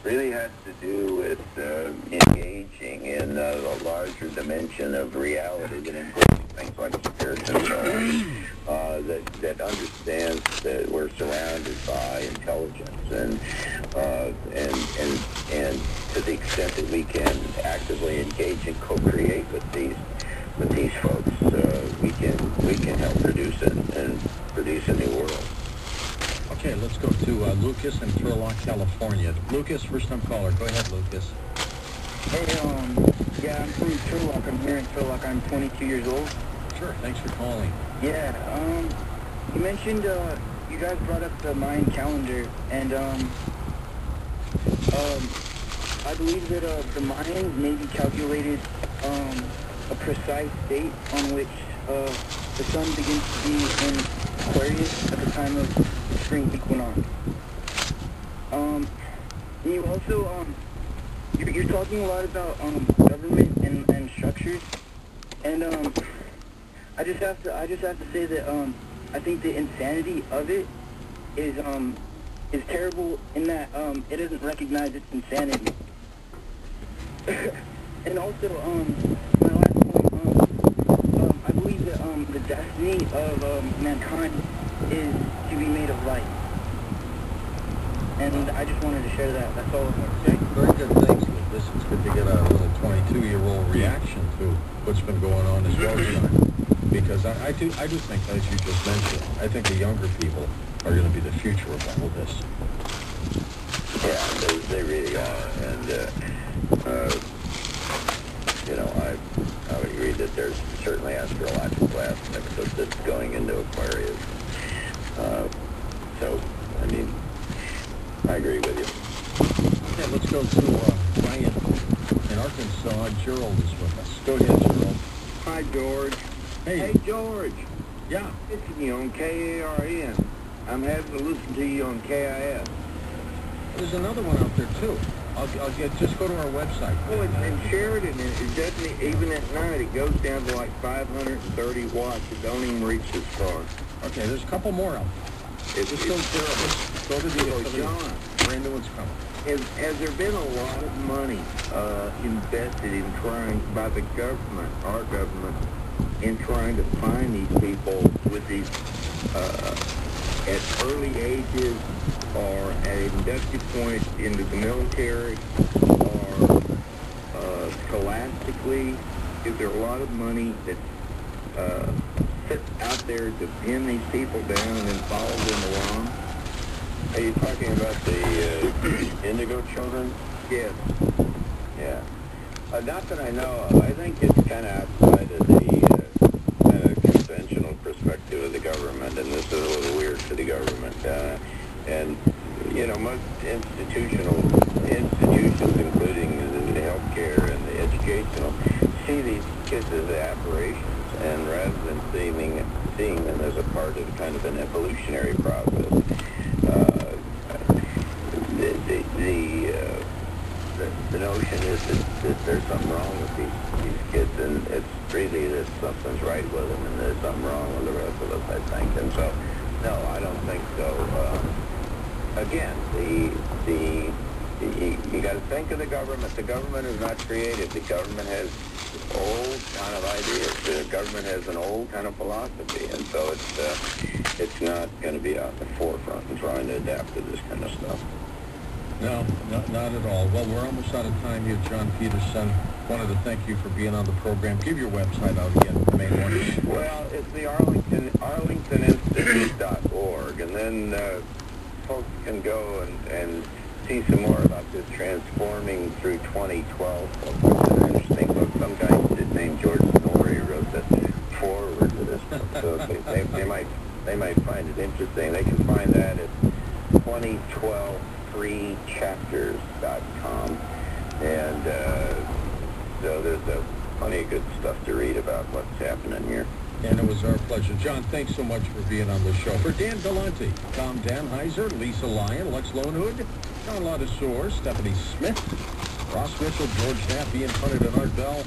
really has to do with engaging in the larger dimension of reality that includes things like spiritism, that understands that we're surrounded by intelligence, and to the extent that we can actively engage and co-create with these folks, we can help produce a new world. Okay, let's go to Lucas in Turlock, California. Lucas, first-time caller. Go ahead, Lucas. Hey, yeah, I'm from Turlock. I'm here in Turlock. I'm 22 years old. Sure, thanks for calling. Yeah, you mentioned, you guys brought up the Mayan calendar, and, I believe that, the Mayans maybe calculated, a precise date on which, the sun begins to be in Aquarius at the time of the spring equinox. And you also, you're talking a lot about, government and structures, and, I just have to say that, I think the insanity of it is terrible in that, it doesn't recognize its insanity. And also, my last point, I believe that, the destiny of, mankind is to be made of light. And I just wanted to share that. That's all I want to say. Very good, thanks, Lucas. It's good to get a little 22-year-old reaction to what's been going on as well, John. Because I do think, as you just mentioned, I think the younger people are going to be the future of all of this. Yeah, they really are, and I would agree that there's certainly astrological aspects of this going into Aquarius. So, I mean, I agree with you. Yeah, let's go to Ryan in Arkansas. Gerald is with us. Go ahead, Gerald. Hi, George. Hey, George. Yeah. Listen to you on KARN. I'm having to listen to you on KIS. There's another one out there, too. Just go to our website. Oh, in Sheridan, it doesn't, even at night, it goes down to like 530 watts. It don't even reach this far. Okay, there's a couple more out there. Just go to the John, brand new one's coming. Has there been a lot of money invested in trying, by the government, our government, in trying to find these people with these, at early ages, or at inductive points into the military, or scholastically? Is there a lot of money that's sits out there to pin these people down and then follow them along? Are you talking about the Indigo children? Yes. Yeah. Not that I know of. I think it's kind of outside of the kind of conventional perspective of the government, and this is a little weird for the government. And, most institutions, including the healthcare and the educational, see these kids as aberrations, and rather than seeing them as a part of kind of an evolutionary process. The notion is that there's something wrong with these kids, and it's really that something's right with them, and there's something wrong with the rest of us, I think. And so, no, I don't think so. Again, you got to think of the government. The government is not creative. The government has old kind of ideas. The government has an old kind of philosophy, and so it's not going to be out in the forefront and trying to adapt to this kind of stuff. No, not at all. Well, we're almost out of time here, John Peterson. Wanted to thank you for being on the program. Give your website out again, the main one. Well, it's the arlingtoninstitute.org, and then folks can go and see some more about this Transforming Through 2012 book, which is an interesting book. Some guy named George Norrie wrote the foreword to this book, so they might find it interesting. They can find that at 2012freechapters.com, and so there's plenty of good stuff to read about what's happening here. And it was our pleasure. John, thanks so much for being on the show. For Dan Galante, Tom Danheiser, Lisa Lyon, Lex Lonehood, John Ladisor, Stephanie Smith, Ross Mitchell, George Happy, and Hunter Art Bell,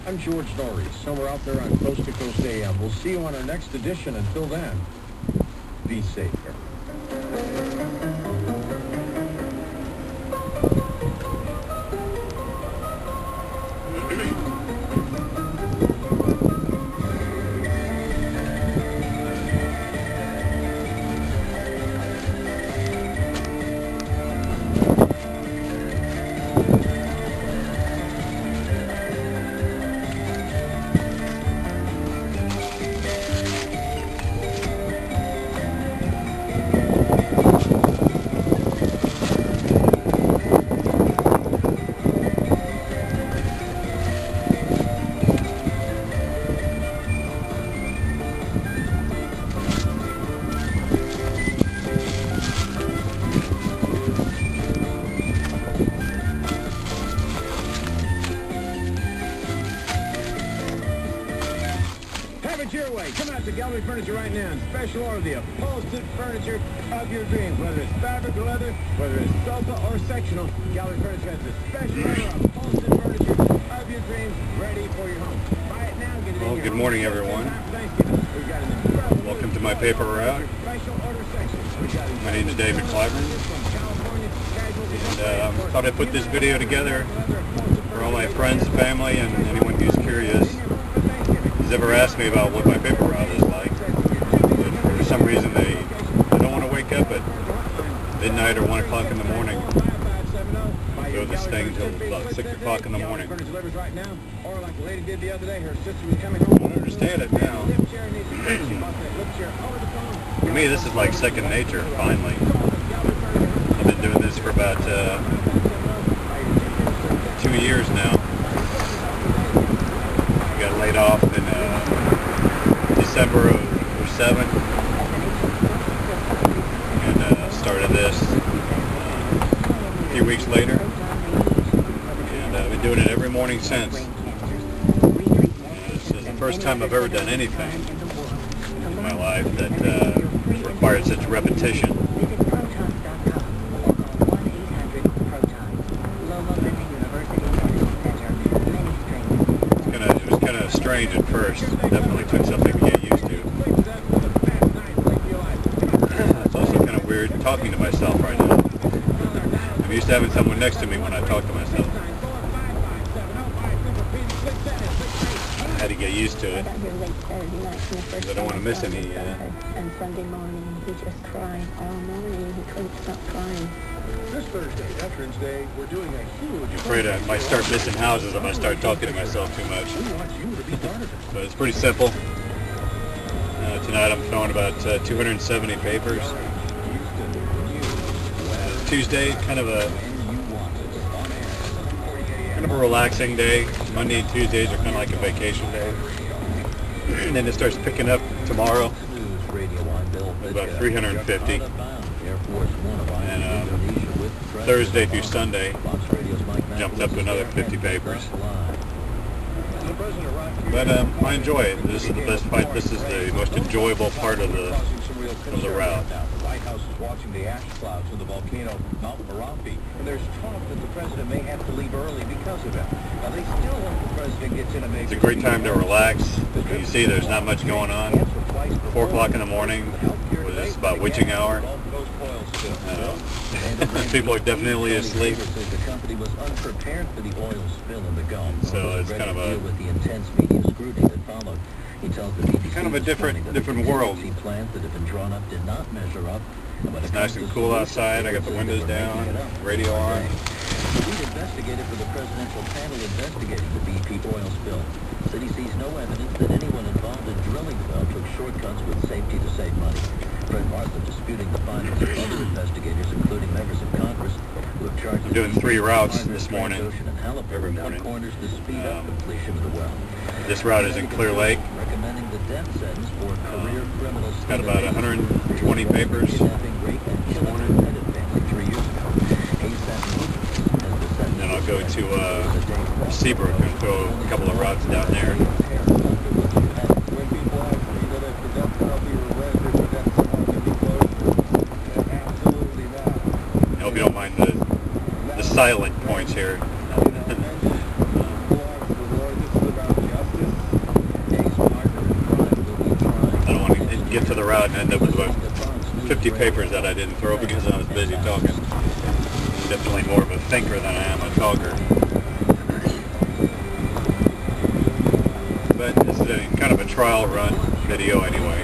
I'm George Norrie, somewhere out there on Coast to Coast AM. We'll see you on our next edition. Until then, be safe. way. Come out to Gallery Furniture right now and special order the upholstered furniture of your dreams. Whether it's fabric or leather, whether it's sofa or sectional, Gallery Furniture has the special order upholstered furniture of your dreams ready for your home. Buy it now, get it Well, in your good home. morning, everyone. We've got an incredible Welcome to my paper route. special order section. We've got My name is David Clyburn, and thought I'd put this video together for all my friends, family, and anyone who's curious, who's ever asked me about what my paper route is like. But for some reason, they don't want to wake up at midnight or 1 o'clock in the morning. Do this thing until about 6 o'clock in the morning. I don't understand it now. For me, this is like second nature, finally. I've been doing this for about 2 years now. I got laid off in December of '07 and started this a few weeks later. And I've been doing it every morning since. This is the first time I've ever done anything in my life that required such repetition. It was kind of strange at first. Definitely took something to get used to. It's also kind of weird talking to myself right now. I'm used to having someone next to me when I talk to myself. I had to get used to it. Because I don't want to miss any. And Sunday morning, he just cried all morning. He couldn't stop crying. This Thursday, Veterans Day, we're doing a huge... I'm afraid I might start missing houses if I start talking to myself too much. We want you to be part of it. But it's pretty simple. Tonight I'm throwing about 270 papers. Tuesday, kind of a relaxing day. Monday and Tuesdays are kind of like a vacation day. And then it starts picking up tomorrow. About 350. And Thursday through Sunday jumped up to another 50 papers. But I enjoy it. This is the best fight. This is the most enjoyable part of the route. The White House is watching the ash clouds from the volcano Mount Merapi, and there's talk that the president may have to leave early because of it. Now they still hope the president gets in a major... It's a great time to relax. You see, there's not much going on. 4 o'clock in the morning was about witching hour. People are definitely asleep. The company was unprepared for the oil spill in the Gulf. So it's kind of a with the intense media scrutiny that followed. He tells the BBC kind of a different world. Plans that have been drawn up did not measure up. It's nice and cool outside. I got the windows down, radio on. The lead investigator for the presidential panel investigating the BP oil spill said he sees no evidence that anyone involved in drilling the well took shortcuts with safety to save money. Fred Martha disputing the findings of other investigators, including members of Congress, who have charged... I'm doing 3 routes this morning, every morning. ...to speed up completion of the well. This route is in Clear Lake. Recommending the death sentence for career criminals... It's got about 120 papers this morning. And then I'll go to Seabrook and throw a couple of routes down there. I hope you don't mind the silent points here. I don't want to get to the route and end up with about 50 papers that I didn't throw because I was busy talking. I'm definitely more of a thinker than I am a talker. But this is kind of a trial run video anyway.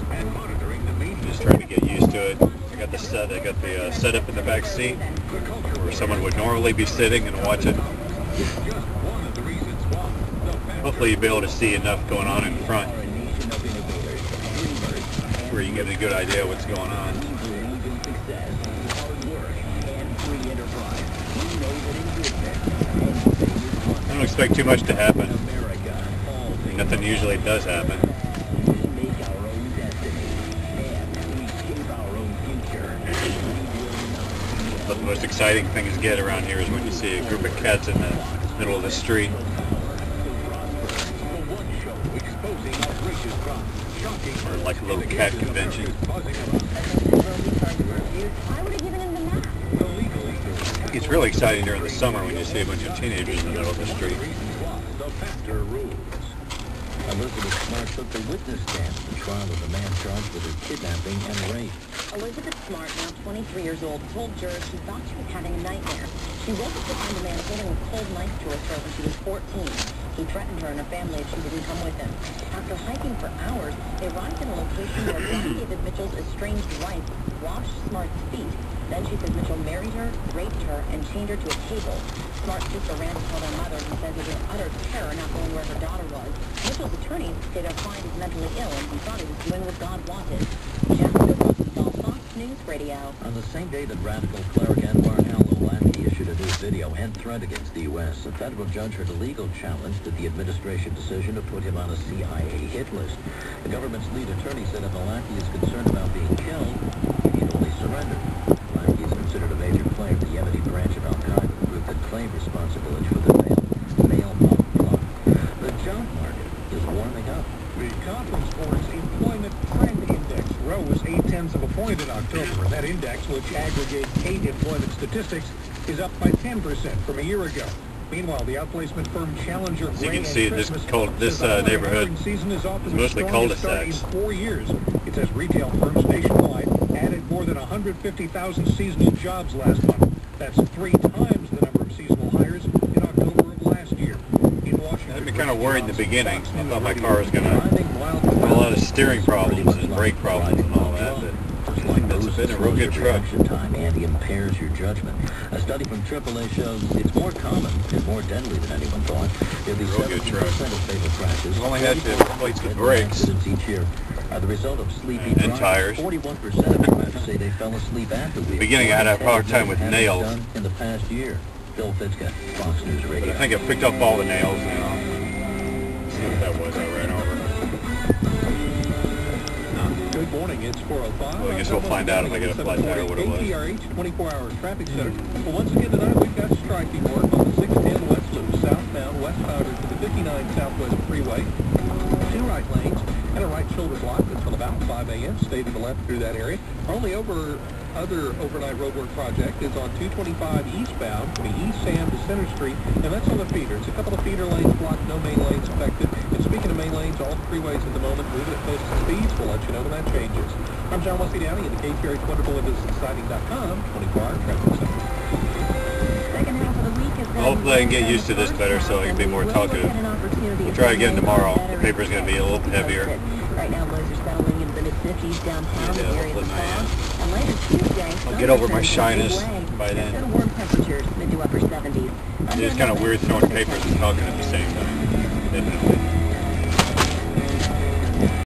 I'm just trying to get used to it. I got the setup in the back seat where someone would normally be sitting and watch it. Hopefully you'll be able to see enough going on in front where you can get a good idea of what's going on. I don't expect too much to happen. Nothing usually does happen. But the most exciting things get around here is when you see a group of cats in the middle of the street. Or like a little cat convention. Why would have given him the map? It's really exciting during the summer when you see a bunch of teenagers in the middle of the street. Elizabeth Smart took the witness stand in the trial of the man charged with her kidnapping and rape. Elizabeth Smart, now 23 years old, told jurors she thought she was having a nightmare. She woke up to find a man holding a cold knife to her throat when she was 14. He threatened her and her family if she didn't come with him. After hiking for hours, they arrived at a location where John David Mitchell's estranged wife washed Smart's feet. Then she said Mitchell married her, raped her, and chained her to a table. Smart's sister ran to tell their mother, who says it was utter terror not knowing where her daughter was. Mitchell's attorney said her client is mentally ill and he thought he was doing what God wanted. Jessica Rosenthal, Fox News Radio. On the same day that radical cleric Anwar al-Awlaki issued a new video and threat against the U.S., a federal judge heard a legal challenge to the administration decision to put him on a CIA hit list. The government's lead attorney said if Awlaki is concerned about being killed, he can only surrender. Awlaki is considered a major player in the Yemeni branch of Al-Qaeda, the group that claimed responsibility for the male bomb plot. The job market is warming up. The Conference Board's Employment Trend Index rose 0.8 of a point in October. That index, which aggregates 8 employment statistics, is up by 10% from a year ago. Meanwhile, the outplacement firm Challenger As you Gray can see, and this Christmas neighborhood season is off to is the mostly strongest cul-de-sacs. start in 4 years. It says retail firms nationwide added more than 150,000 seasonal jobs last month. That's 3 times the number of seasonal hires in October of last year. In Washington, I'd be kind of worried in the beginning. I thought my car was going to have a lot of steering problems and brake problems and all that. But it's been a real good truck. Time and impairs your judgment. A study from AAA shows it's more common and more deadly than anyone thought. Nearly Real good 70% truck. of fatal crashes, You only had to replace the brakes accidents each year, are the result of sleepy and driving. tires. 41% of drivers say they fell asleep at the wheel. Beginning, I had a hard time with Having nails. done in the past year. Phil Fitzka, Fox News But Radio. I think I picked up all the nails now. See what that was I ran over. Good morning, it's 4:05. Well, I guess we'll find out if I get a flat tire what it was. KTRH 24-hour traffic center. Well, once again tonight we've got striking work on the 610 West Loop, southbound westbound to the 59 Southwest Freeway. 2 right lanes and a right shoulder block until about 5 a.m. Stay to the left through that area. Our only other overnight roadwork project is on 225 eastbound from East Sam to Center Street, and that's on the feeder. It's a couple of feeder lanes blocked, no main lanes affected. And speaking of main lanes, all the freeways at the moment moving at posted speeds. We'll let you know when that changes. I'm John Wesley Downey at the KTRH Wonderful Windows and Siding.com 24-hour traffic center. Second half of the week is Hopefully I can get used to this better so I can be more talkative. We'll try again tomorrow. The paper's going to be a little heavier. Right now, lows are settling into the mid-50s downtown, the area of hopefully fog. And later Tuesday, I'll get over my sun will shyness turn a big way. by then. Instead of warm temperatures, mid to upper 70s. It's kind of weird throwing papers and talking at the same time. Definitely.